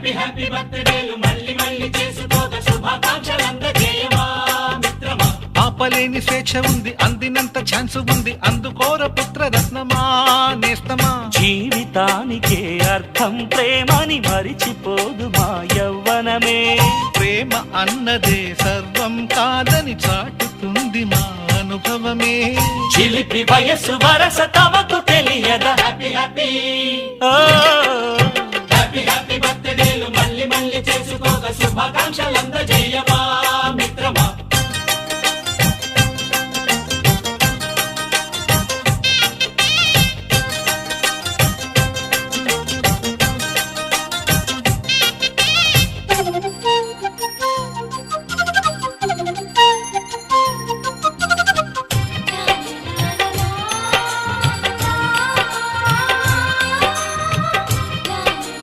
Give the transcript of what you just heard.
Happy happy బర్త్డేలు మళ్ళీ మళ్ళీ చేసుకోక శుభాకాంక్షలందజేయమా మిత్రమా. ఆపలేని స్వేచ్ఛ ఉంది, అందినంత ఛాన్స్ ఉంది, అందుకోర పుత్ర రత్నమా నేస్తమా. జీవితానికే అర్థం ప్రేమని మరిచిపోదు మా యవ్వనమే. ప్రేమ అన్నదే సర్వం కాదని చాటుతుంది మా అనుభవమే. చిలిపి వయస్సు వరస తమకు తెలియదా. హ్యాపీ హ్యాపీ ఓ